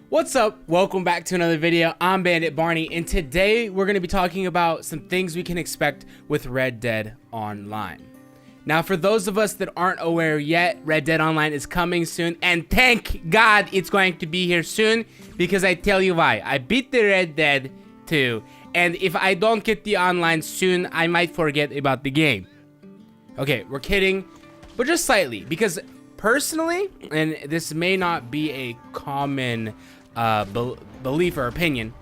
What's up? Welcome back to another video. I'm Bandit Barney, and today we're going to be talking about some things we can expect with Red Dead Online. Now, for those of us that aren't aware yet, Red Dead Online is coming soon, and thank God it's going to be here soon, because I tell you why. I beat the Red Dead 2, and if I don't get the online soon, I might forget about the game. Okay, we're kidding, but just slightly, because personally, and this may not be a common belief or opinion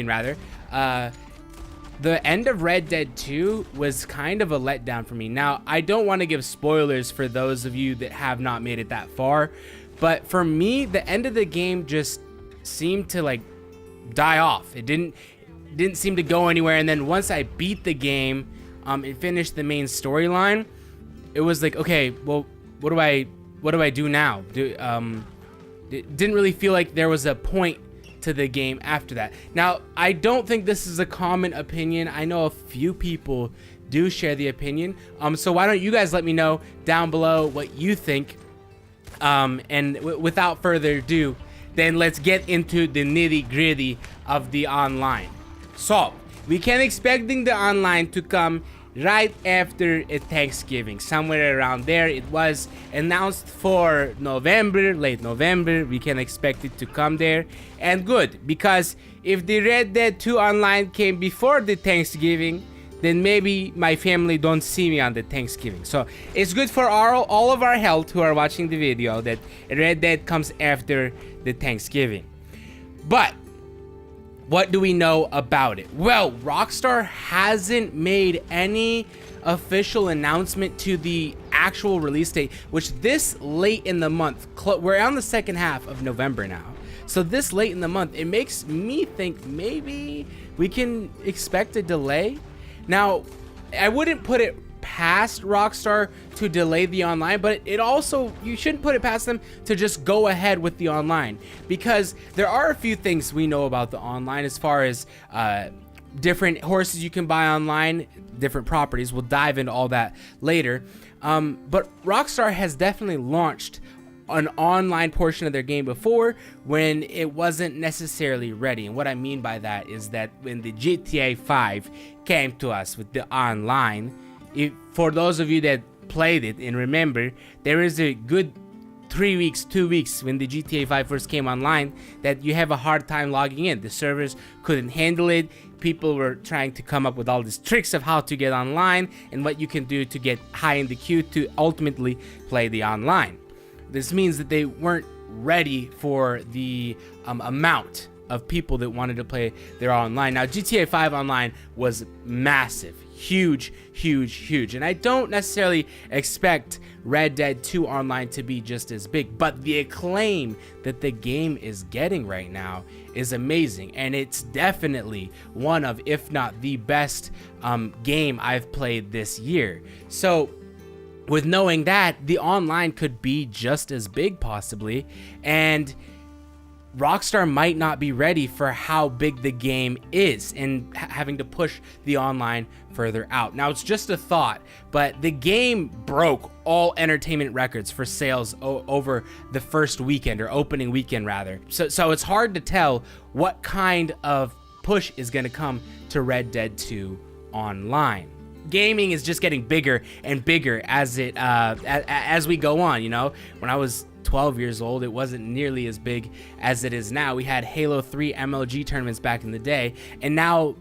rather, the end of Red Dead 2 was kind of a letdown for me. Now, I don't want to give spoilers for those of you that have not made it that far, but for me, the end of the game just seemed to like die off. It didn't seem to go anywhere, and then once I beat the game and finished the main storyline, it was like, okay, well, what do I do now? It didn't really feel like there was a point to the game after that. Now, I don't think this is a common opinion. I know a few people do share the opinion. So why don't you guys let me know down below what you think? And without further ado, then let's get into the nitty-gritty of the online. So, we can expecting the online to come right after Thanksgiving, somewhere around there. It was announced for November, late November. We can expect it to come there, and good, because if the Red Dead 2 online came before the Thanksgiving, then maybe my family don't see me on the Thanksgiving. So it's good for all of our health who are watching the video that Red Dead comes after the Thanksgiving. But what do we know about it? Well, Rockstar hasn't made any official announcement to the actual release date, which this late in the month, we're on the second half of November now. So this late in the month, it makes me think maybe we can expect a delay. Now, I wouldn't put it past Rockstar to delay the online, but it also, you shouldn't put it past them to just go ahead with the online, because there are a few things we know about the online as far as different horses you can buy online, different properties. We'll dive into all that later, but Rockstar has definitely launched an online portion of their game before when it wasn't necessarily ready. And what I mean by that is that when the GTA 5 came to us with the online, for those of you that played it and remember, there is a good 3 weeks, 2 weeks when the GTA 5 first came online that you have a hard time logging in. The servers couldn't handle it. People were trying to come up with all these tricks of how to get online and what you can do to get high in the queue to ultimately play the online. This means that they weren't ready for the amount of people that wanted to play their online. Now, GTA 5 online was massive, huge, and I don't necessarily expect Red Dead 2 online to be just as big, but the acclaim that the game is getting right now is amazing, and it's definitely one of, if not the best game I've played this year. So with knowing that, the online could be just as big possibly, and Rockstar might not be ready for how big the game is and having to push the online further out. Now, it's just a thought, but the game broke all entertainment records for sales over the first weekend, or opening weekend rather. So it's hard to tell what kind of push is going to come to Red Dead 2 online. Gaming is just getting bigger and bigger as we go on. You know, when I was 12 years old, it wasn't nearly as big as it is now. We had Halo 3 MLG tournaments back in the day, and now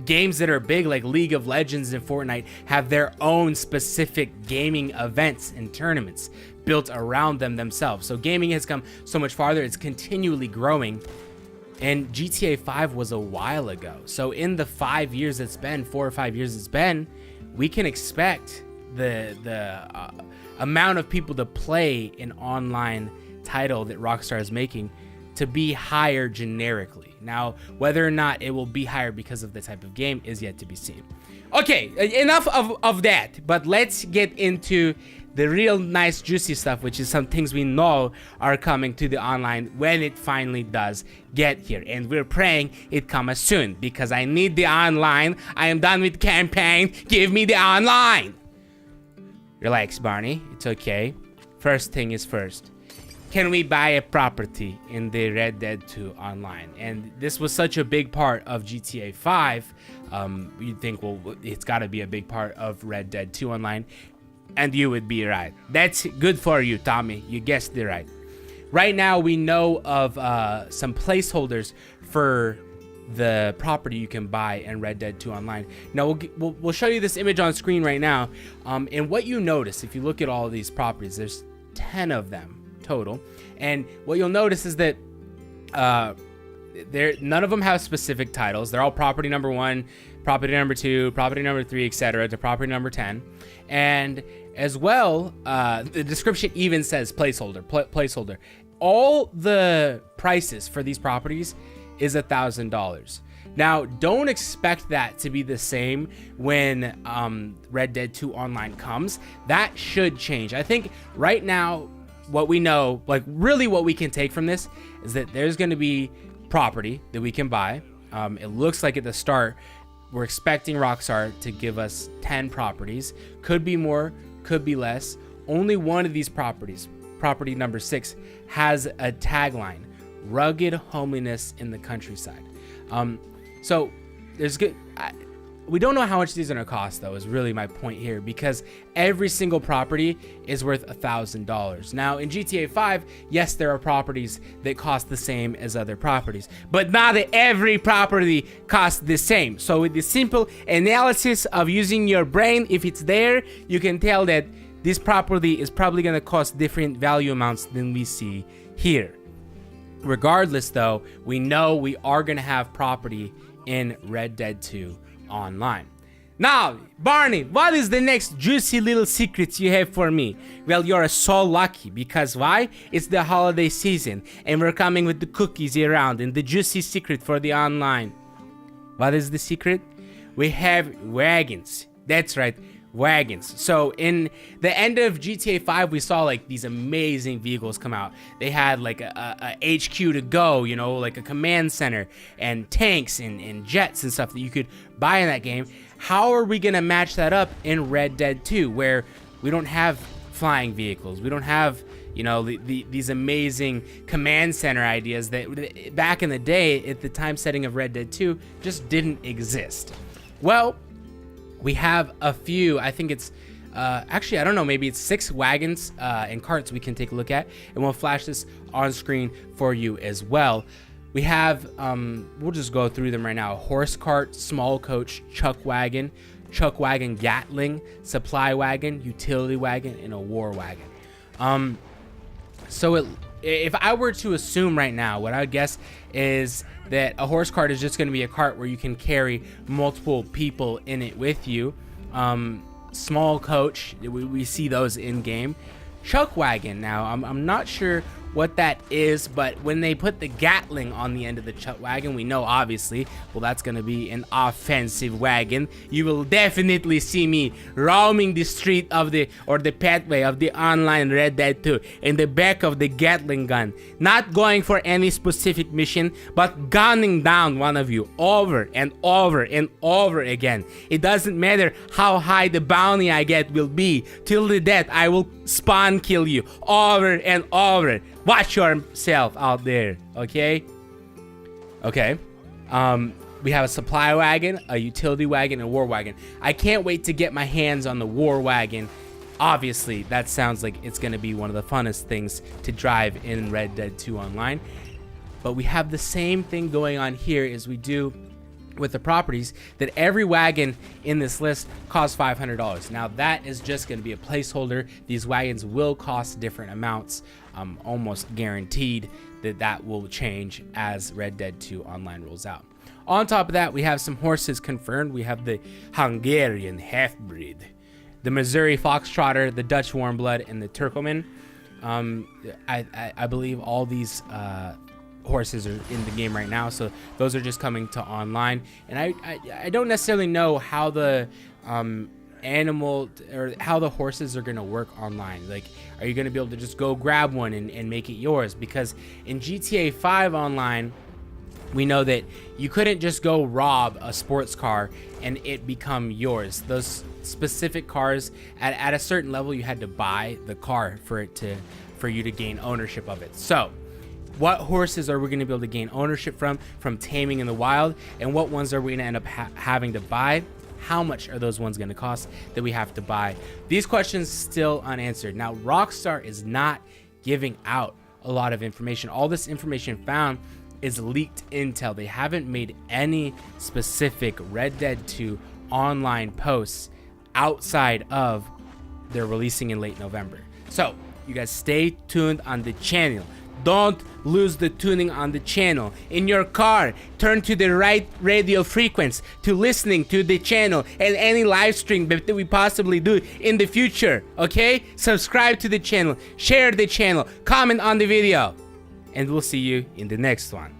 games that are big like League of Legends and Fortnite have their own specific gaming events and tournaments built around them themselves. So gaming has come so much farther. It's continually growing, and GTA 5 was a while ago. So in the 5 years it's been, 4 or 5 years it's been, we can expect the amount of people to play an online title that Rockstar is making to be higher generically. Now, whether or not it will be higher because of the type of game is yet to be seen. Okay, enough of that, but let's get into the real nice juicy stuff, which is some things we know are coming to the online when it finally does get here, and we're praying it comes soon, because I need the online. I am done with campaign. Give me the online. Relax, Barney, it's okay. First thing is first. can we buy a property in the Red Dead 2 online? And this was such a big part of GTA 5. You'd think, well, it's got to be a big part of Red Dead 2 online. And you would be right. That's good for you, Tommy. You guessed it right. Right now, we know of some placeholders for the property you can buy in Red Dead 2 online. Now, we'll show you this image on screen right now. And what you notice, if you look at all of these properties, there's 10 of them total. And what you'll notice is that none of them have specific titles. They're all property number 1, property number 2, property number 3, etc. to property number 10. And as well, the description even says placeholder. All the prices for these properties is $1,000. Now, don't expect that to be the same when Red Dead 2 Online comes. That should change. I think right now, what we know, like really what we can take from this is that there's going to be property that we can buy. It looks like at the start, we're expecting Rockstar to give us 10 properties. Could be more, could be less. Only one of these properties, property number 6, has a tagline: rugged homeliness in the countryside. So there's good. We don't know how much these are gonna cost, though, is really my point here, because every single property is worth $1,000. Now, in GTA 5, yes, there are properties that cost the same as other properties, but not every property costs the same. So with the simple analysis of using your brain, if it's there, you can tell that this property is probably gonna cost different value amounts than we see here. Regardless, though, we know we are gonna have property in Red Dead 2 Online. Now, Barney, what is the next juicy little secret you have for me? Well, you're so lucky, because why? It's the holiday season, and we're coming with the cookies around and the juicy secret for the online. What is the secret? We have wagons. That's right, wagons. So in the end of GTA 5, we saw like these amazing vehicles come out. They had like a HQ to go, you know, like a command center, and tanks and jets and stuff that you could buy in that game. How are we gonna match that up in Red Dead 2, where we don't have flying vehicles? We don't have, you know, these amazing command center ideas that back in the day at the time setting of Red Dead 2 just didn't exist. Well, we have a few. I think it's actually, I don't know, maybe it's 6 wagons and carts we can take a look at, and we'll flash this on screen for you as well. We have, we'll just go through them right now: horse cart, small coach, chuck wagon, Gattling, supply wagon, utility wagon, and a war wagon. So if I were to assume right now, what I would guess is that a horse cart is just going to be a cart where you can carry multiple people in it with you. Small coach, we see those in game. Chuck wagon, now I'm not sure what that is, but when they put the Gattling on the end of the chuck wagon, we know obviously, well, that's gonna be an offensive wagon. You will definitely see me roaming the street of the pathway of the online Red Dead 2 in the back of the Gatling gun, not going for any specific mission, but gunning down one of you over and over and over again. It doesn't matter how high the bounty I get will be, till the death I will spawn kill you over and over. Watch yourself out there, okay? Okay. We have a supply wagon, a utility wagon, and a war wagon. I can't wait to get my hands on the war wagon. Obviously, that sounds like it's going to be one of the funnest things to drive in Red Dead 2 Online. But we have the same thing going on here as we do with the properties, that every wagon in this list costs $500. Now, that is just going to be a placeholder. These wagons will cost different amounts. Almost guaranteed that will change as Red Dead 2 Online rolls out. On top of that, we have some horses confirmed. We have the Hungarian half-breed, the Missouri Foxtrotter, the Dutch Warmblood, and the Turkoman. I believe all these horses are in the game right now, so those are just coming to online. And I don't necessarily know how the animal or how the horses are going to work online. Like, are you going to be able to just go grab one and make it yours? Because in GTA 5 Online, we know that you couldn't just go rob a sports car and it become yours. Those specific cars, at a certain level, you had to buy the car for it to for you to gain ownership of it. So what horses are we going to be able to gain ownership from taming in the wild, and what ones are we going to end up having to buy? How much are those ones going to cost that we have to buy? These questions still unanswered. Now, Rockstar is not giving out a lot of information. All this information found is leaked intel. They haven't made any specific Red Dead 2 online posts outside of they're releasing in late November. So you guys stay tuned on the channel. Don't lose the tuning on the channel. In your car, turn to the right radio frequency to listening to the channel and any live stream that we possibly do in the future, okay? Subscribe to the channel, share the channel, comment on the video, and we'll see you in the next one.